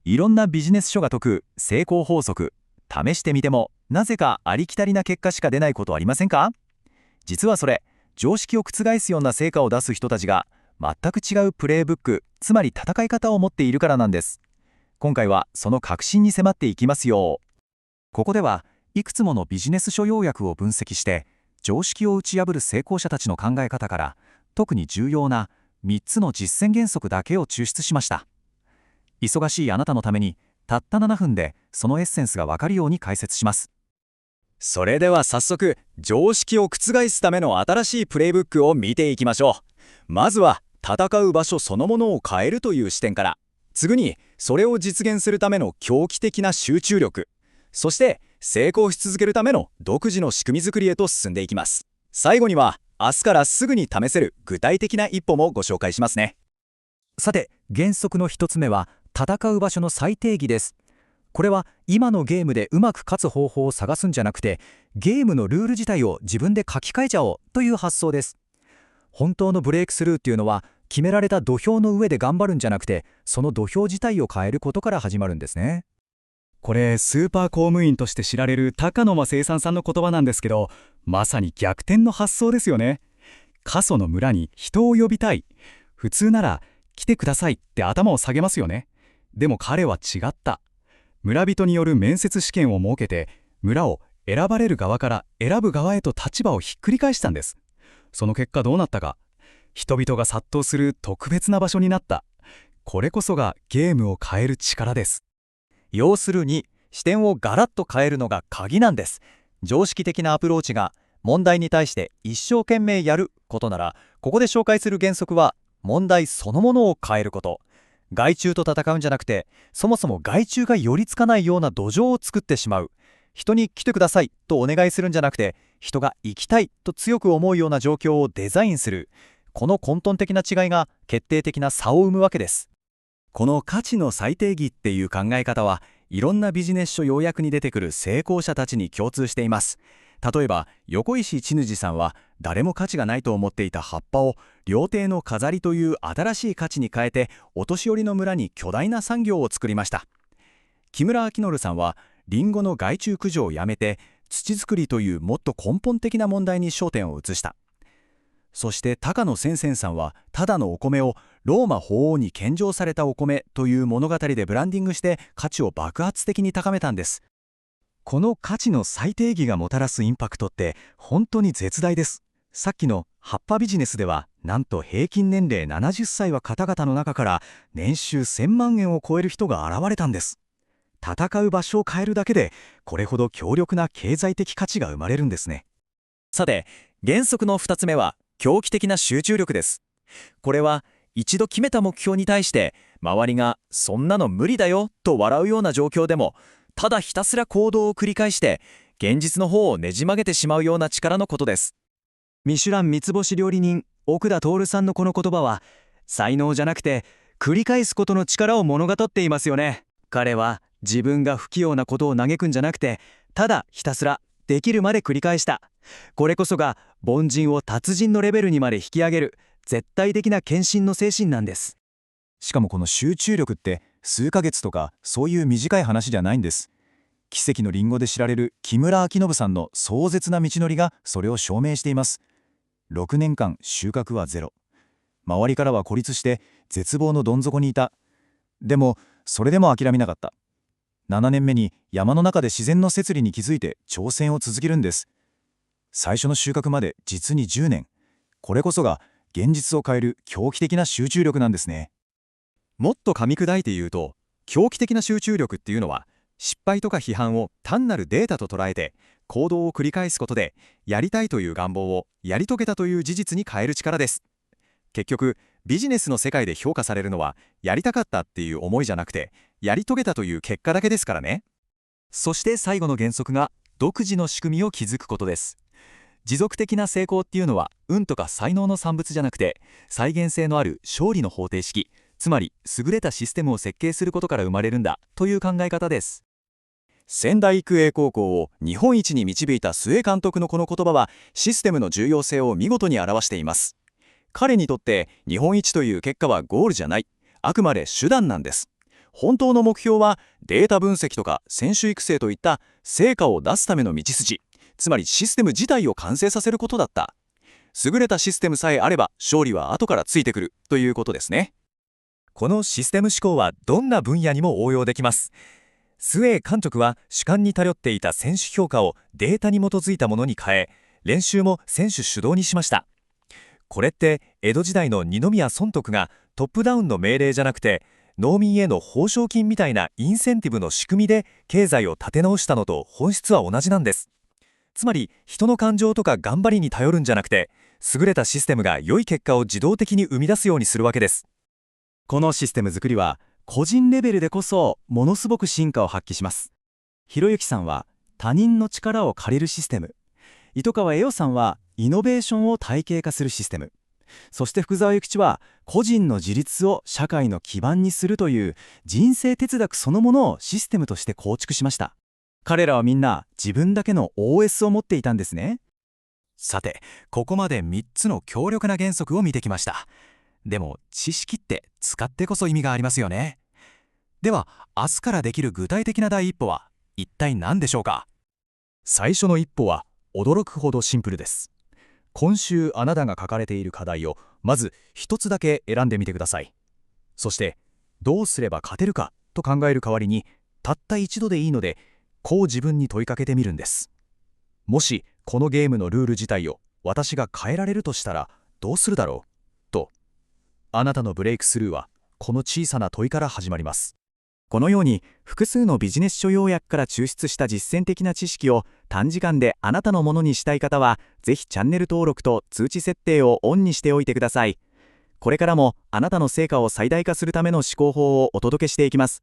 いろんなビジネス書が説く成功法則、試してみてもなぜかありきたりな結果しか出ないことありませんか？実はそれ、常識を覆すような成果を出す人たちが全く違うプレイブック、つまり戦い方を持っているからなんです。今回はその核心に迫っていきますよ。ここではいくつものビジネス書要約を分析して、常識を打ち破る成功者たちの考え方から特に重要な3つの実践原則だけを抽出しました。忙しいあなたのためにたった7分でそのエッセンスがわかるように解説します。それでは早速、常識を覆すための新しいプレイブックを見ていきましょう。まずは戦う場所そのものを変えるという視点から、次にそれを実現するための狂気的な集中力、そして成功し続けるための独自の仕組み作りへと進んでいきます。最後には明日からすぐに試せる具体的な一歩もご紹介しますね。さて、原則の1つ目は戦う場所の再定義です。これは今のゲームでうまく勝つ方法を探すんじゃなくて、ゲームのルール自体を自分で書き換えちゃおうという発想です。本当のブレイクスルーっていうのは、決められた土俵の上で頑張るんじゃなくて、その土俵自体を変えることから始まるんですね。これスーパー公務員として知られる高野間生産さんの言葉なんですけど、まさに逆転の発想ですよね。過疎の村に人を呼びたい。普通なら来てくださいって頭を下げますよね。でも彼は違った。村人による面接試験を設けて、村を選ばれる側から選ぶ側へと立場をひっくり返したんです。その結果どうなったか。人々が殺到する特別な場所になった。これこそがゲームを変える力です。要するに視点をガラッと変えるのが鍵なんです。常識的なアプローチが問題に対して一生懸命やることなら、ここで紹介する原則は問題そのものを変えること。害虫と戦うんじゃなくて、そもそも害虫が寄りつかないような土壌を作ってしまう。人に来てくださいとお願いするんじゃなくて、人が行きたいと強く思うような状況をデザインする。この根本的な違いが決定的な差を生むわけです。この価値の再定義っていう考え方は、いろんなビジネス書要約に出てくる成功者たちに共通しています。例えば横石千主さんは、誰も価値がないと思っていた葉っぱを料亭の飾りという新しい価値に変えて、お年寄りの村に巨大な産業を作りました。木村明則さんはリンゴの害虫駆除をやめて、土作りというもっと根本的な問題に焦点を移した。そして高野千々さんは、ただのお米をローマ法王に献上されたお米という物語でブランディングして価値を爆発的に高めたんです。この価値の再定義がもたらすインパクトって本当に絶大です。さっきの葉っぱビジネスでは、なんと平均年齢70歳は方々の中から年収1000万円を超える人が現れたんです。戦う場所を変えるだけで、これほど強力な経済的価値が生まれるんですね。さて、原則の2つ目は狂気的な集中力です。これは一度決めた目標に対して、周りがそんなの無理だよと笑うような状況でも、ただひたすら行動を繰り返して現実の方をねじ曲げてしまうような力のことです。ミシュラン三つ星料理人奥田徹さんのこの言葉は、才能じゃなくて繰り返すことの力を物語っていますよね。彼は自分が不器用なことを嘆くんじゃなくて、ただひたすらできるまで繰り返した。これこそが凡人を達人のレベルにまで引き上げる絶対的な献身の精神なんです。しかもこの集中力って数ヶ月とかそういう短い話じゃないんです。奇跡のリンゴで知られる木村明信さんの壮絶な道のりがそれを証明しています。6年間収穫はゼロ。周りからは孤立して絶望のどん底にいた。でもそれでも諦めなかった。7年目に山の中で自然の摂理に気づいて挑戦を続けるんです。最初の収穫まで実に10年。これこそが現実を変える狂気的な集中力なんですね。もっと噛み砕いて言うと、狂気的な集中力っていうのは、失敗とか批判を単なるデータと捉えて行動を繰り返すことで、やりたいという願望をやり遂げたという事実に変える力です。結局ビジネスの世界で評価されるのは、やりたかったっていう思いじゃなくて、やり遂げたという結果だけですからね。そして最後の原則が独自の仕組みを築くことです。持続的な成功っていうのは運とか才能の産物じゃなくて、再現性のある勝利の方程式、つまり優れたシステムを設計することから生まれるんだという考え方です。仙台育英高校を日本一に導いた須江監督のこの言葉は、システムの重要性を見事に表しています。彼にとって日本一という結果はゴールじゃない、あくまで手段なんです。本当の目標はデータ分析とか選手育成といった成果を出すための道筋、つまりシステム自体を完成させることだった。優れたシステムさえあれば勝利は後からついてくるということですね。このシステム思考はどんな分野にも応用できます。スウェー監督は主観に頼っていた選手評価をデータに基づいたものに変え、練習も選手主導にしました。これって江戸時代の二宮尊徳がトップダウンの命令じゃなくて、農民への報奨金みたいなインセンティブの仕組みで経済を立て直したのと本質は同じなんです。つまり人の感情とか頑張りに頼るんじゃなくて、優れたシステムが良い結果を自動的に生み出すようにするわけです。このシステム作りは個人レベルでこそものすごく進化を発揮します。ひろゆきさんは他人の力を借りるシステム、糸川栄夫さんはイノベーションを体系化するシステム、そして福沢諭吉は個人の自立を社会の基盤にするという人生哲学そのものをシステムとして構築しました。彼らはみんな自分だけの OS を持っていたんですね。さて、ここまで3つの強力な原則を見てきました。でも知識って使ってこそ意味がありますよね。では明日からできる具体的な第一歩は一体何でしょうか。最初の一歩は驚くほどシンプルです。今週あなたが書かれている課題をまず一つだけ選んでみてください。そしてどうすれば勝てるかと考える代わりに、たった一度でいいのでこう自分に問いかけてみるんです。もしこのゲームのルール自体を私が変えられるとしたらどうするだろうと。あなたのブレイクスルーはこの小さな問いから始まります。このように複数のビジネス書要約から抽出した実践的な知識を短時間であなたのものにしたい方は、ぜひチャンネル登録と通知設定をオンにしておいてください。これからもあなたの成果を最大化するための思考法をお届けしていきます。